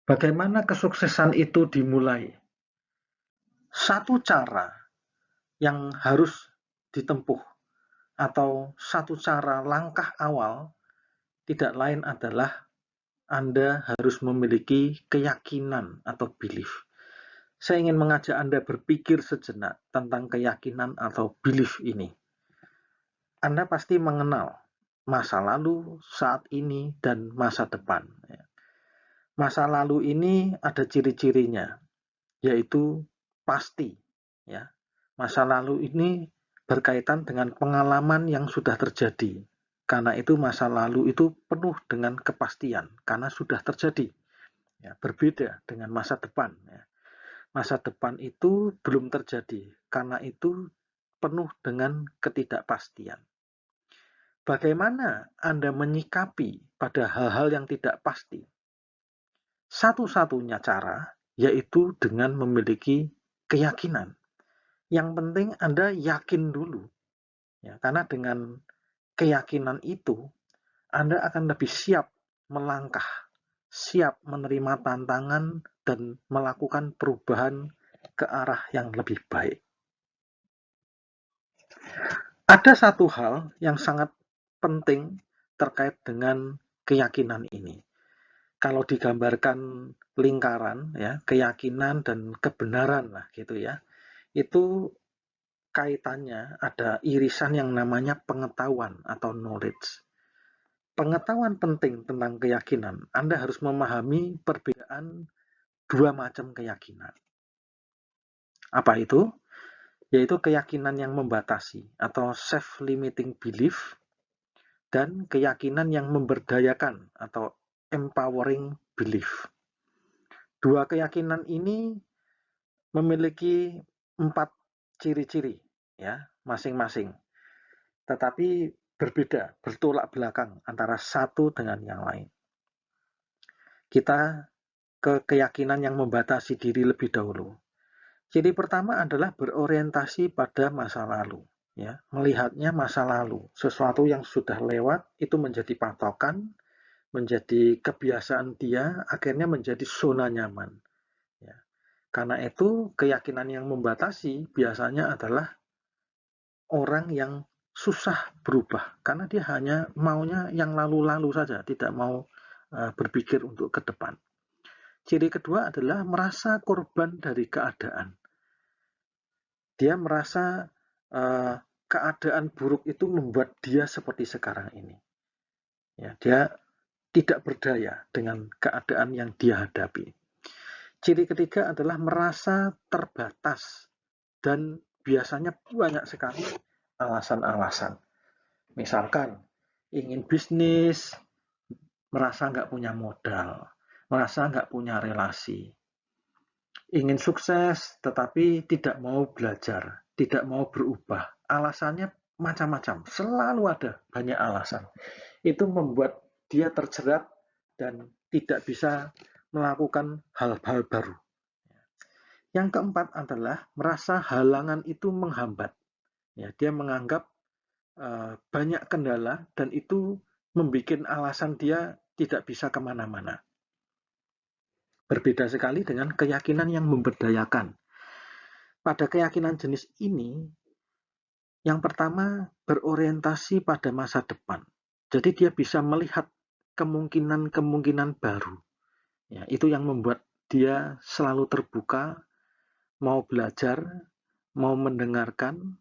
Bagaimana kesuksesan itu dimulai? Satu cara yang harus ditempuh atau satu cara langkah awal tidak lain adalah Anda harus memiliki keyakinan atau belief. Saya ingin mengajak Anda berpikir sejenak tentang keyakinan atau belief ini. Anda pasti mengenal masa lalu, saat ini, dan masa depan. Masa lalu ini ada ciri-cirinya, yaitu pasti. Ya, masa lalu ini berkaitan dengan pengalaman yang sudah terjadi. Karena itu masa lalu itu penuh dengan kepastian, karena sudah terjadi. Ya, berbeda dengan masa depan. Ya. Masa depan itu belum terjadi, karena itu penuh dengan ketidakpastian. Bagaimana Anda menyikapi pada hal-hal yang tidak pasti? Satu-satunya cara yaitu dengan memiliki keyakinan. Yang penting Anda yakin dulu. Ya, karena dengan keyakinan itu, Anda akan lebih siap melangkah, siap menerima tantangan, dan melakukan perubahan ke arah yang lebih baik. Ada satu hal yang sangat penting terkait dengan keyakinan ini. Kalau digambarkan lingkaran, ya, keyakinan dan kebenaran lah gitu ya, itu kaitannya ada irisan yang namanya pengetahuan atau knowledge. Pengetahuan penting tentang keyakinan. Anda harus memahami perbedaan dua macam keyakinan. Apa itu? Yaitu keyakinan yang membatasi atau self-limiting belief dan keyakinan yang memberdayakan atau empowering belief. Dua keyakinan ini memiliki 4 ciri-ciri ya, masing-masing. Tetapi berbeda, bertolak belakang antara satu dengan yang lain. Kita ke keyakinan yang membatasi diri lebih dahulu. Ciri pertama adalah berorientasi pada masa lalu. Ya, melihatnya masa lalu, sesuatu yang sudah lewat itu menjadi patokan, menjadi kebiasaan dia, akhirnya menjadi zona nyaman. Ya. Karena itu keyakinan yang membatasi biasanya adalah orang yang susah berubah, karena dia hanya maunya yang lalu-lalu saja, tidak mau berpikir untuk ke depan. Ciri kedua adalah merasa korban dari keadaan. Dia merasa keadaan buruk itu membuat dia seperti sekarang ini. Ya, dia tidak berdaya dengan keadaan yang dia hadapi. Ciri ketiga adalah merasa terbatas dan biasanya banyak sekali alasan-alasan. Misalkan ingin bisnis, merasa nggak punya modal, merasa nggak punya relasi. Ingin sukses, tetapi tidak mau belajar, tidak mau berubah. Alasannya macam-macam, selalu ada banyak alasan. Itu membuat dia terjerat dan tidak bisa melakukan hal-hal baru. Yang keempat adalah merasa halangan itu menghambat. Ya, dia menganggap banyak kendala dan itu membuat alasan dia tidak bisa kemana-mana. Berbeda sekali dengan keyakinan yang memberdayakan. Pada keyakinan jenis ini, yang pertama berorientasi pada masa depan. Jadi dia bisa melihat kemungkinan-kemungkinan baru. Ya, itu yang membuat dia selalu terbuka, mau belajar, mau mendengarkan,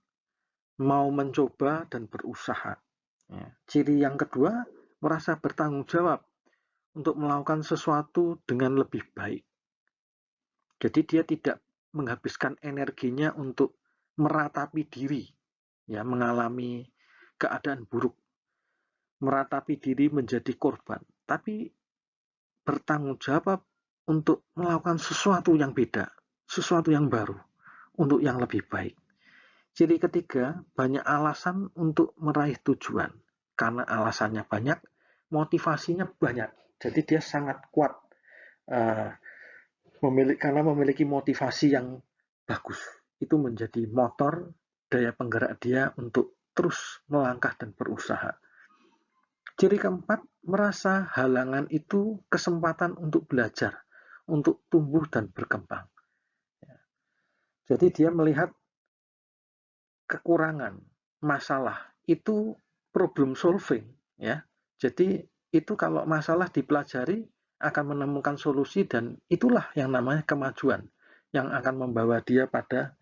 mau mencoba dan berusaha. Ya. Ciri yang kedua, merasa bertanggung jawab untuk melakukan sesuatu dengan lebih baik. Jadi dia tidak menghabiskan energinya untuk meratapi diri, ya, mengalami keadaan buruk, meratapi diri menjadi korban, tapi bertanggung jawab untuk melakukan sesuatu yang beda, sesuatu yang baru, untuk yang lebih baik. Ciri ketiga, banyak alasan untuk meraih tujuan. Karena alasannya banyak, motivasinya banyak. Jadi dia sangat kuat karena memiliki motivasi yang bagus. Itu menjadi motor, daya penggerak dia untuk terus melangkah dan berusaha. Ciri keempat, merasa halangan itu kesempatan untuk belajar, untuk tumbuh dan berkembang. Jadi dia melihat kekurangan, masalah, itu problem solving, ya. Jadi itu kalau masalah dipelajari akan menemukan solusi, dan itulah yang namanya kemajuan yang akan membawa dia pada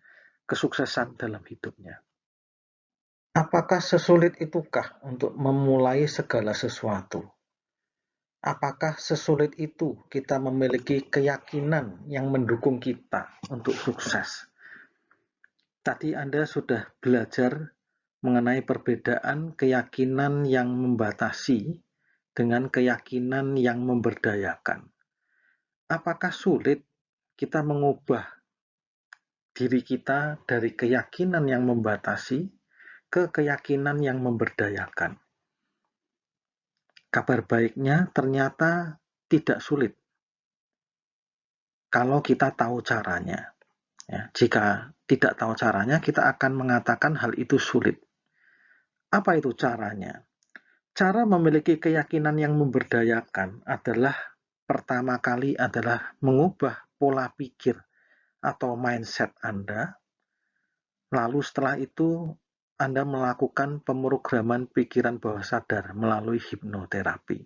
kesuksesan dalam hidupnya. Apakah sesulit itukah untuk memulai segala sesuatu? Apakah sesulit itu kita memiliki keyakinan yang mendukung kita untuk sukses? Tadi Anda sudah belajar mengenai perbedaan keyakinan yang membatasi dengan keyakinan yang memberdayakan. Apakah sulit kita mengubah diri kita dari keyakinan yang membatasi ke keyakinan yang memberdayakan? Kabar baiknya ternyata tidak sulit kalau kita tahu caranya. Ya, jika tidak tahu caranya, kita akan mengatakan hal itu sulit. Apa itu caranya? Cara memiliki keyakinan yang memberdayakan adalah pertama kali adalah mengubah pola pikir atau mindset Anda. Lalu setelah itu Anda melakukan pemrograman pikiran bawah sadar melalui hipnoterapi.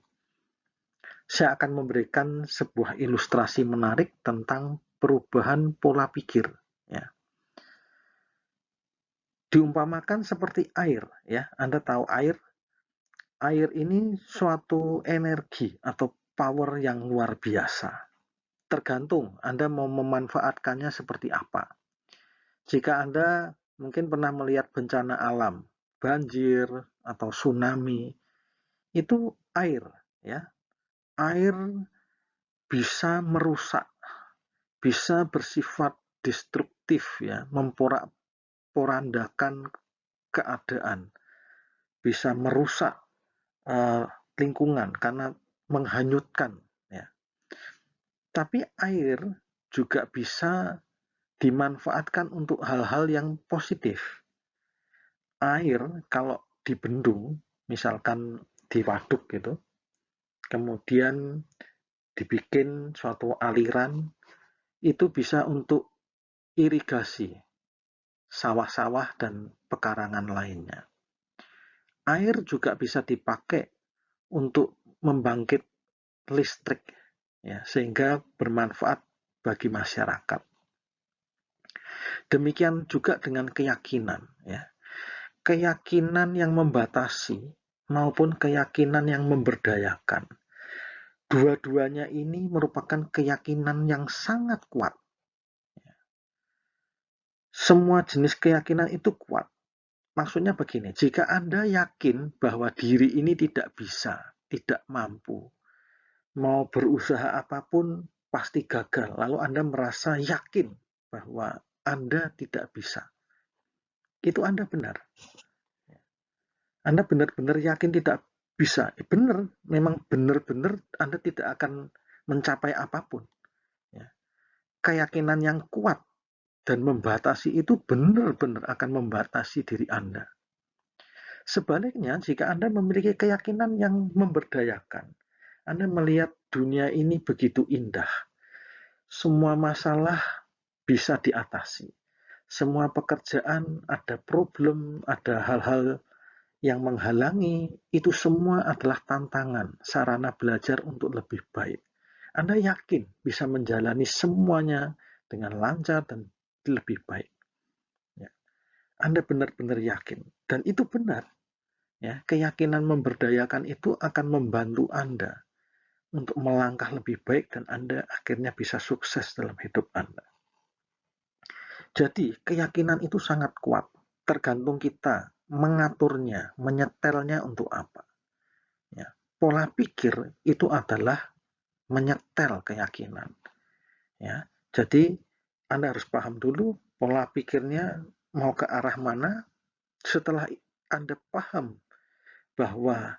Saya akan memberikan sebuah ilustrasi menarik tentang perubahan pola pikir. Ya. Diumpamakan seperti air. Ya, Anda tahu air. Air ini suatu energi atau power yang luar biasa. Tergantung Anda mau memanfaatkannya seperti apa. Jika Anda mungkin pernah melihat bencana alam, banjir atau tsunami, itu air, ya. Air bisa merusak, bisa bersifat destruktif, ya, memporak-porandakan keadaan, bisa merusak lingkungan karena menghanyutkan, ya. Tapi air juga bisa dimanfaatkan untuk hal-hal yang positif. Air kalau dibendung, misalkan di waduk gitu, kemudian dibikin suatu aliran, itu bisa untuk irigasi sawah-sawah dan pekarangan lainnya. Air juga bisa dipakai untuk membangkit listrik, ya, sehingga bermanfaat bagi masyarakat. Demikian juga dengan keyakinan, ya. Keyakinan yang membatasi maupun keyakinan yang memberdayakan. Dua-duanya ini merupakan keyakinan yang sangat kuat. Semua jenis keyakinan itu kuat. Maksudnya begini, jika Anda yakin bahwa diri ini tidak bisa, tidak mampu, mau berusaha apapun pasti gagal, lalu Anda merasa yakin bahwa Anda tidak bisa, itu Anda benar. Anda benar-benar yakin tidak bisa. Benar, memang benar-benar Anda tidak akan mencapai apapun. Ya. Keyakinan yang kuat dan membatasi itu benar-benar akan membatasi diri Anda. Sebaliknya, jika Anda memiliki keyakinan yang memberdayakan, Anda melihat dunia ini begitu indah. Semua masalah bisa diatasi. Semua pekerjaan ada problem, ada hal-hal yang menghalangi, itu semua adalah tantangan, sarana belajar untuk lebih baik. Anda yakin bisa menjalani semuanya dengan lancar dan lebih baik. Ya. Anda benar-benar yakin, dan itu benar. Ya, keyakinan memberdayakan itu akan membantu Anda untuk melangkah lebih baik, dan Anda akhirnya bisa sukses dalam hidup Anda. Jadi, keyakinan itu sangat kuat. Tergantung kita mengaturnya, menyetelnya untuk apa. Ya. Pola pikir itu adalah menyetel keyakinan. Ya. Jadi, Anda harus paham dulu pola pikirnya mau ke arah mana. Setelah Anda paham bahwa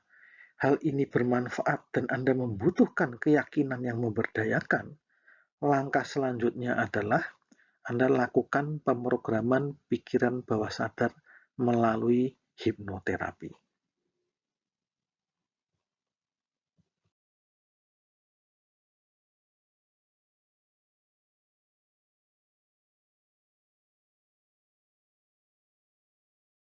hal ini bermanfaat dan Anda membutuhkan keyakinan yang memberdayakan, langkah selanjutnya adalah Anda lakukan pemrograman pikiran bawah sadar melalui hipnoterapi.